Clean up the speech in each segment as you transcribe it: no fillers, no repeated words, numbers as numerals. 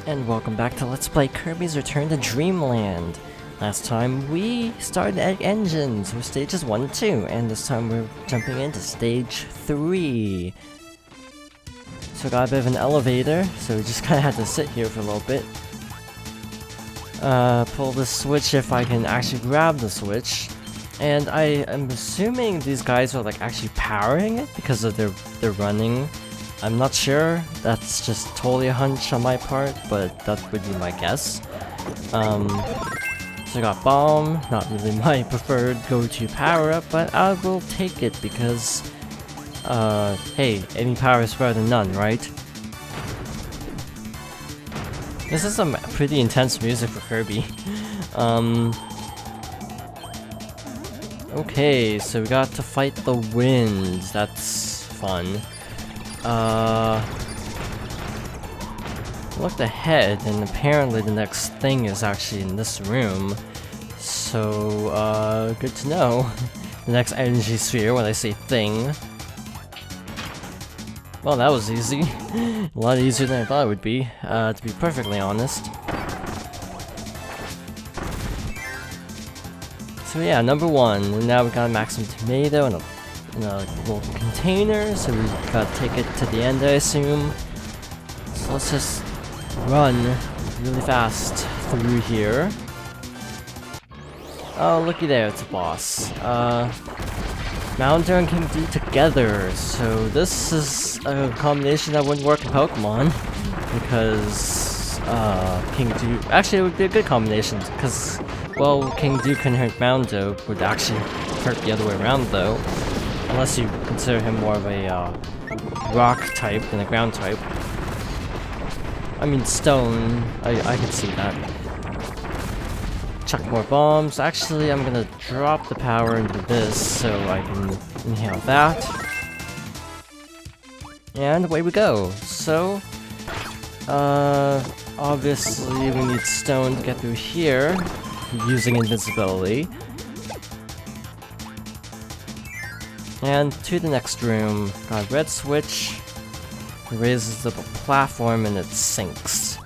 And welcome back to Let's Play Kirby's Return to Dreamland. Last time we started Egg Engines with stages 1 and 2, and this time we're jumping into stage 3. So we got a bit of an elevator, so we just kinda had to sit here for a little bit. Pull the switch if I can actually grab the switch. And I am assuming these guys are like actually powering it because of they're running. I'm not sure, that's just totally a hunch on my part, but that would be my guess. So I got Bomb, not really my preferred go-to power-up, but I will take it because, hey, any power is better than none, right? This is some pretty intense music for Kirby. Okay, so we got to fight the wind, that's fun. Looked ahead, and apparently the next thing is actually in this room. So, good to know. The next energy sphere, when I say thing. Well, that was easy. A lot easier than I thought it would be, to be perfectly honest. So yeah, number 1, and now we got a Maximum Tomato and in a little container, so we gotta take it to the end, I assume. So let's just run really fast through here. Oh, looky there, it's a boss. Mounder and King D together, so this is a combination that wouldn't work in Pokemon, because, King D... Actually, it would be a good combination, because, well, King D can hurt Moundo, would actually hurt the other way around, though. Unless you consider him more of a rock type than a ground type. I mean stone, I can see that. Chuck more bombs. Actually, I'm gonna drop the power into this so I can inhale that. And away we go. So, obviously we need stone to get through here using invisibility. And to the next room, got a red switch, raises up a platform and it sinks.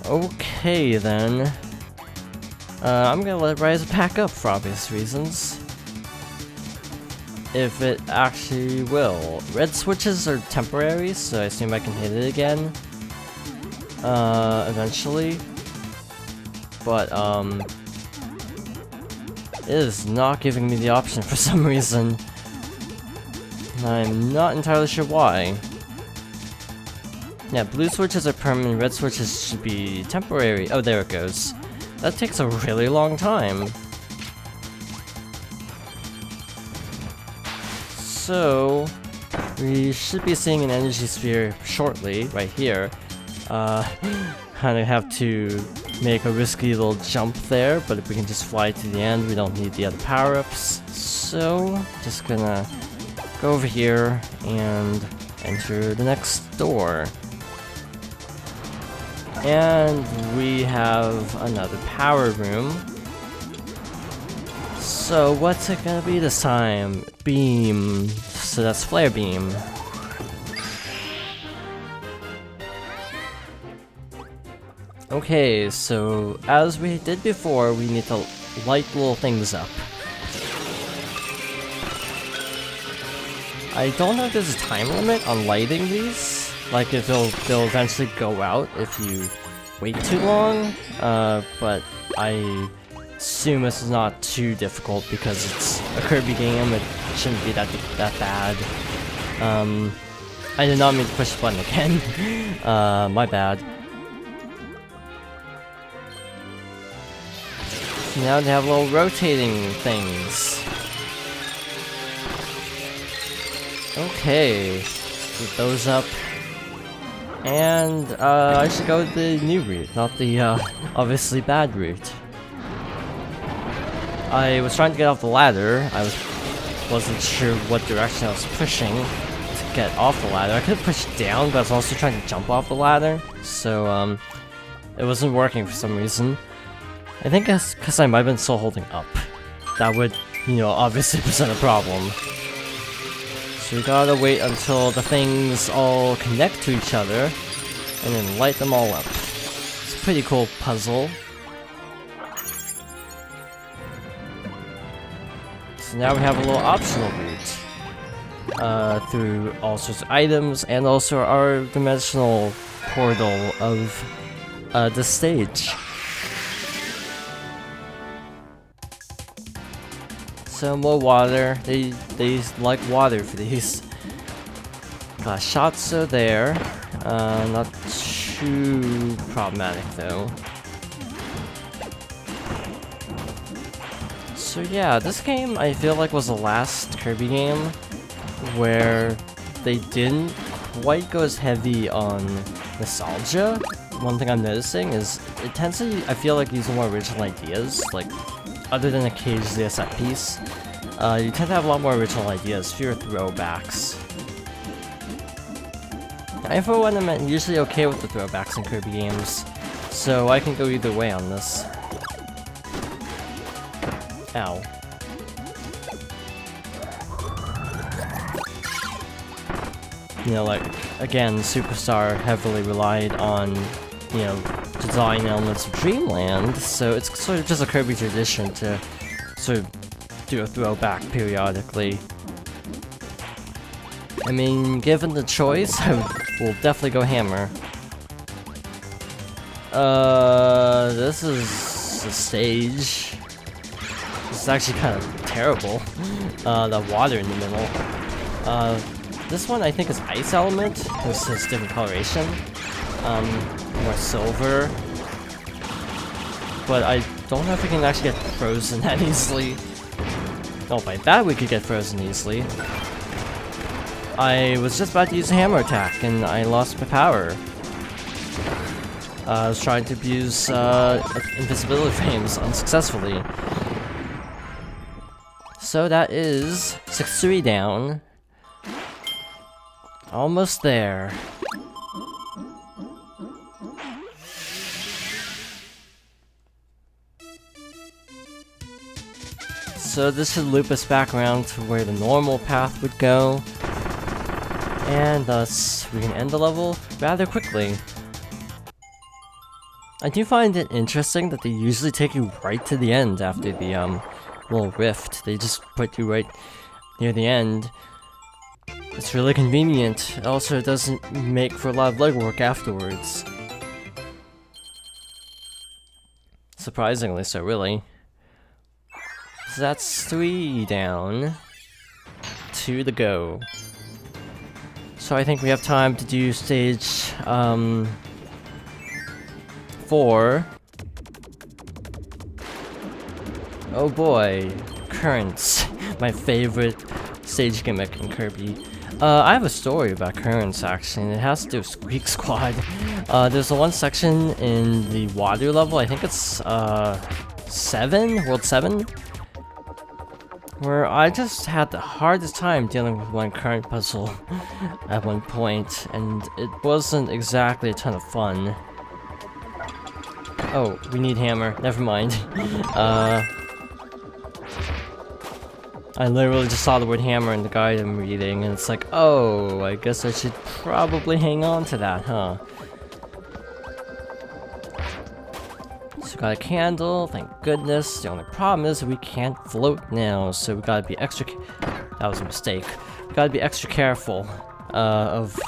Okay then. I'm gonna let it rise back up for obvious reasons. If it actually will. Red switches are temporary, so I assume I can hit it again. Eventually. But, it is not giving me the option for some reason. I'm not entirely sure why. Yeah, blue switches are permanent, red switches should be temporary. Oh, there it goes. That takes a really long time. So, we should be seeing an energy sphere shortly, right here. Kinda have to make a risky little jump there, but if we can just fly to the end, we don't need the other power-ups. So, just gonna go over here and enter the next door. And we have another power room. So what's it gonna be this time? Beam. So that's Flare Beam. Okay, so as we did before, we need to light little things up. I don't know if there's a time limit on lighting these, like if they'll eventually go out if you wait too long, but I assume this is not too difficult because it's a Kirby game, it shouldn't be that bad. I did not mean to push the button again, my bad. So now they have little rotating things. Okay, get those up. And, I should go with the new route, not the, obviously bad route. I was trying to get off the ladder. I wasn't sure what direction I was pushing to get off the ladder. I could have pushed down, but I was also trying to jump off the ladder. So, it wasn't working for some reason. I think it's because I might have been still holding up. That would, you know, obviously present a problem. So we gotta wait until the things all connect to each other, and then light them all up. pretty cool puzzle. So now we have a little optional route through all sorts of items and also our dimensional portal of the stage. So more water. They like water for these. Got shots are there. Not too problematic though. So yeah, this game I feel like was the last Kirby game where they didn't quite go as heavy on nostalgia. One thing I'm noticing is it tends to, I feel like, use more original ideas, like other than occasionally a set piece. You tend to have a lot more original ideas, fewer throwbacks. I for one am usually okay with the throwbacks in Kirby games, so I can go either way on this. Ow. You know, like, again, Superstar heavily relied on, you know, design elements of Dreamland, so it's sort of just a Kirby tradition to sort of do a throwback periodically. I mean, given the choice, I will definitely go Hammer. This is a stage. This is actually kind of terrible. The water in the middle. This one I think is Ice Element. This has different coloration. More silver. But I don't know if we can actually get frozen that easily. Oh, by that we could get frozen easily. I was just about to use a hammer attack and I lost my power. I was trying to abuse invisibility frames unsuccessfully. So that is 6-3 down. Almost there. So this should loop us back around to where the normal path would go. And thus, we can end the level rather quickly. I do find it interesting that they usually take you right to the end after the little rift. They just put you right near the end. It's really convenient. It also doesn't make for a lot of legwork afterwards. Surprisingly so, really. So that's 3 down. 2 to go. So I think we have time to do stage 4. Oh boy, currents. My favorite stage gimmick in Kirby. I have a story about currents actually, and it has to do with Squeak Squad. There's one section in the water level, I think it's 7, World 7, where I just had the hardest time dealing with one current puzzle at one point, and it wasn't exactly a ton of fun. Oh, we need hammer. Never mind. I literally just saw the word hammer in the guide I'm reading, and it's like, oh, I guess I should probably hang on to that, huh? So got a candle, thank goodness. The only problem is we can't float now, so we gotta be extra... That was a mistake. We gotta be extra careful of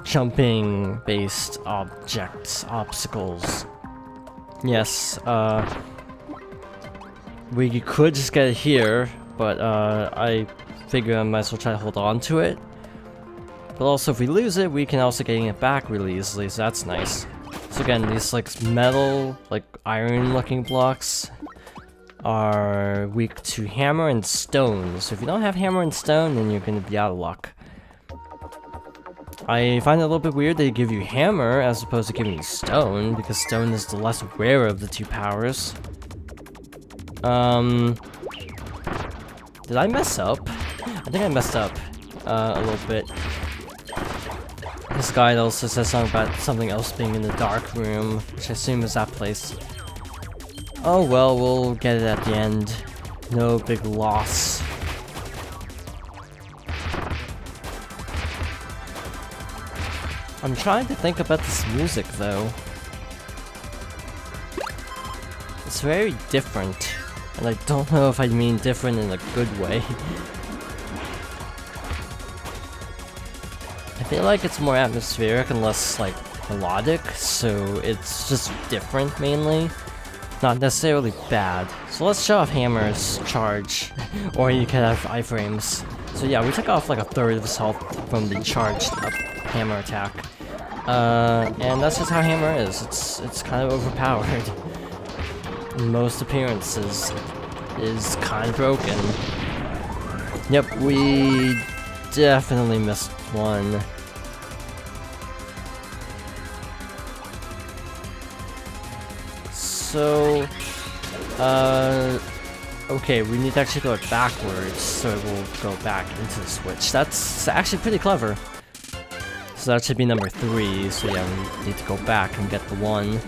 jumping-based objects, obstacles. Yes, we could just get it here, but I figure I might as well try to hold on to it. But also, if we lose it, we can also get it back really easily, so that's nice. So again, these like metal, like iron-looking blocks are weak to hammer and stone. So if you don't have hammer and stone, then you're gonna be out of luck. I find it a little bit weird they give you hammer as opposed to giving you stone, because stone is the less rare of the two powers. Did I mess up? I think I messed up a little bit. This guide also says something about something else being in the dark room, which I assume is that place. Oh well, we'll get it at the end. No big loss. I'm trying to think about this music though. It's very different, and I don't know if I mean different in a good way. I feel like it's more atmospheric and less, like, melodic, so it's just different mainly. Not necessarily bad. So let's show off Hammer's charge, or you could have iframes. So yeah, we took off like a third of his health from the charged up Hammer attack. And that's just how Hammer is. It's kind of overpowered. In most appearances is kind of broken. Yep, we definitely missed one. So, okay, we need to actually go backwards, so it will go back into the switch. That's actually pretty clever. So that should be number 3, so yeah, we need to go back and get the 1.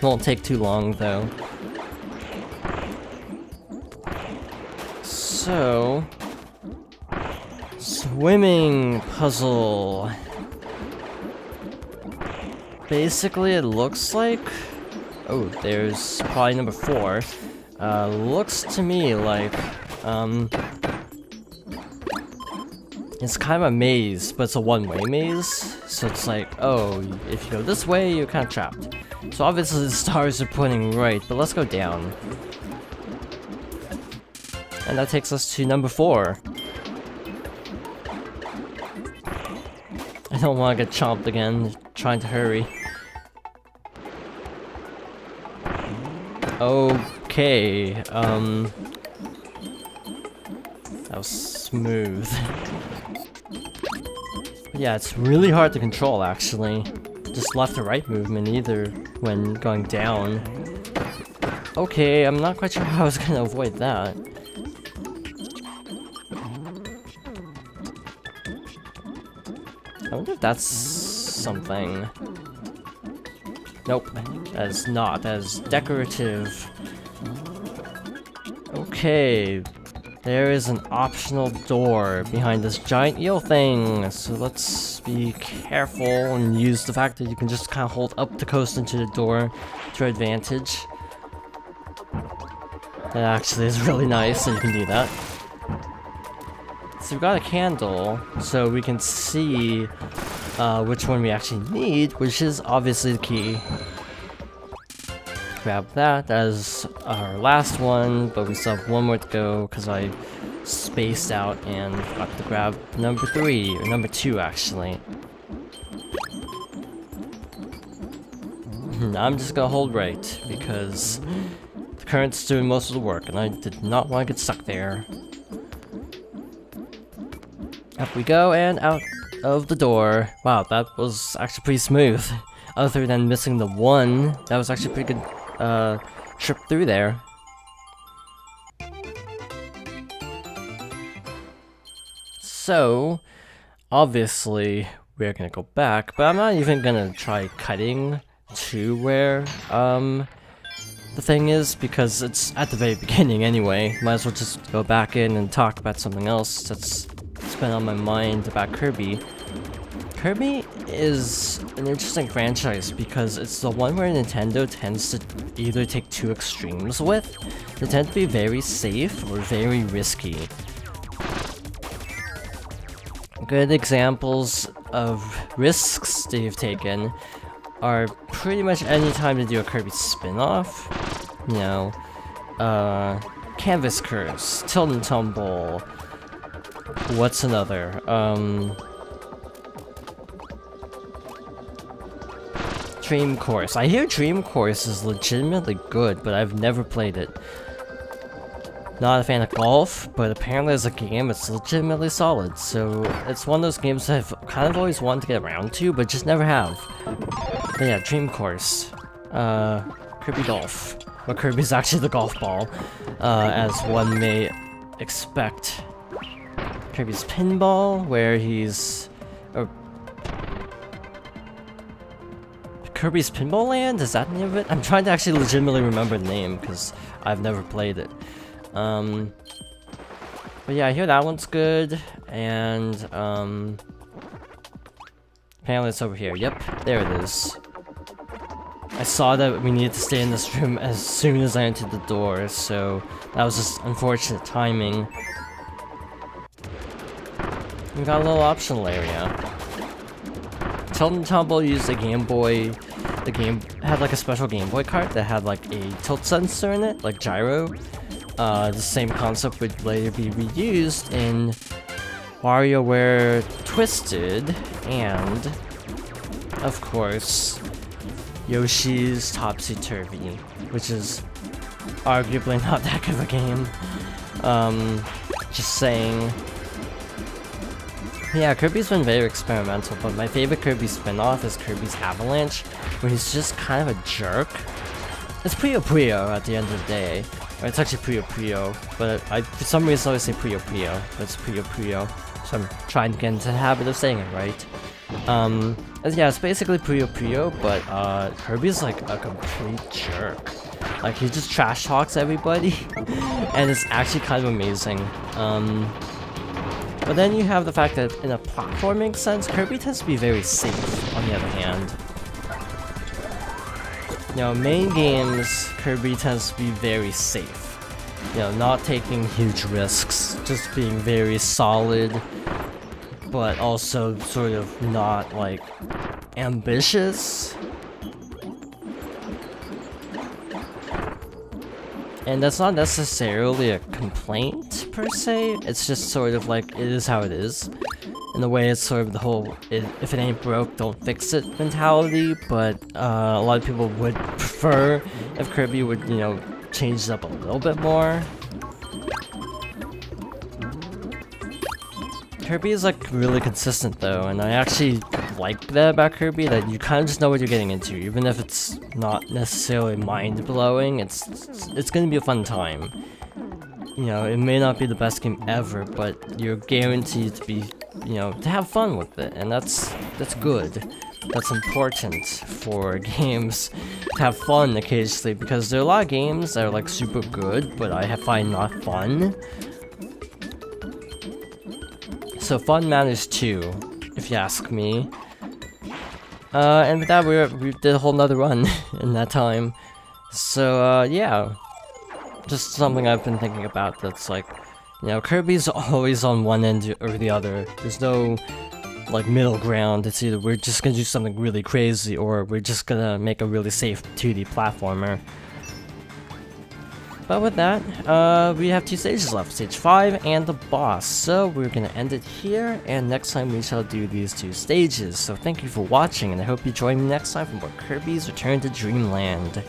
Won't take too long, though. So... swimming puzzle. Basically, it looks like... oh, there's probably number 4. Looks to me like, it's kind of a maze, but it's a one-way maze. So it's like, oh, if you go this way, you're kind of trapped. So obviously the stars are pointing right, but let's go down. And that takes us to number 4. I don't want to get chomped again, trying to hurry. Okay, that was smooth. Yeah, it's really hard to control, actually. Just left or right movement either when going down. Okay, I'm not quite sure how I was gonna avoid that. I wonder if that's something. Nope, that is not. That is decorative. Okay, there is an optional door behind this giant eel thing. So let's be careful and use the fact that you can just kind of hold up the coast into the door to your advantage. That actually is really nice, and you can do that. So we've got a candle, so we can see which one we actually need, which is obviously the key. Grab that as our last one, but we still have one more to go because I spaced out and forgot to grab number 3, or number 2 actually. I'm just gonna hold right because the current's doing most of the work and I did not want to get stuck there. Up we go and out of the door. Wow, that was actually pretty smooth. Other than missing the 1, that was actually a pretty good trip through there. So, obviously, we're gonna go back, but I'm not even gonna try cutting to where the thing is, because it's at the very beginning anyway. Might as well just go back in and talk about something else that's been on my mind about Kirby. Kirby is an interesting franchise because it's the one where Nintendo tends to either take 2 extremes with. They tend to be very safe or very risky. Good examples of risks they've taken are pretty much any time to do a Kirby spin-off. You know, Canvas Curse, Tilt and Tumble. What's another? Dream Course. I hear Dream Course is legitimately good, but I've never played it. Not a fan of golf, but apparently as a game, it's legitimately solid. So it's one of those games that I've kind of always wanted to get around to, but just never have. But yeah, Dream Course. Kirby Golf. Well, Kirby's actually the golf ball, as one may expect. Kirby's Pinball, where he's... Kirby's Pinball Land? Is that the name of it? I'm trying to actually legitimately remember the name, because I've never played it. But yeah, I hear that one's good, and, apparently it's over here. Yep, there it is. I saw that we needed to stay in this room as soon as I entered the door, so that was just unfortunate timing. We got a little optional area. Tilt and Tumble used a Game Boy. The game had like a special Game Boy cart that had like a tilt sensor in it, like gyro. The same concept would later be reused in WarioWare Twisted and, of course, Yoshi's Topsy-Turvy, which is arguably not that good of a game. Just saying. Yeah, Kirby's been very experimental, but my favorite Kirby spin-off is Kirby's Avalanche, where he's just kind of a jerk. It's Puyo Puyo at the end of the day. Or it's actually Puyo Puyo, but I for some reason always say Puyo Puyo, but it's Puyo Puyo. So I'm trying to get into the habit of saying it right. Yeah, it's basically Puyo Puyo, but Kirby's like a complete jerk. Like, he just trash talks everybody, and it's actually kind of amazing. But then you have the fact that in a platforming sense, Kirby tends to be very safe, on the other hand. You know, main games, Kirby tends to be very safe. You know, not taking huge risks, just being very solid, but also sort of not, like, ambitious. And that's not necessarily a complaint, per se. It's just sort of like, it is how it is. In a way, it's sort of the whole, if it ain't broke, don't fix it mentality, but a lot of people would prefer if Kirby would, you know, change it up a little bit more. Kirby is like really consistent though, and I actually like that about Kirby, that you kind of just know what you're getting into, even if it's not necessarily mind-blowing. It's gonna be a fun time. You know, it may not be the best game ever, but you're guaranteed to be, you know, to have fun with it, and that's good. That's important for games to have fun occasionally, because there are a lot of games that are like super good, but I find not fun. So fun matters too, if you ask me. And with that, we did a whole nother run in that time. So yeah, just something I've been thinking about. That's like, you know, Kirby's always on one end or the other. There's no like middle ground. It's either we're just gonna do something really crazy, or we're just gonna make a really safe 2D platformer. But with that, we have 2 stages left, stage 5 and the boss. So we're gonna end it here, and next time we shall do these 2 stages. So thank you for watching, and I hope you join me next time for more Kirby's Return to Dreamland.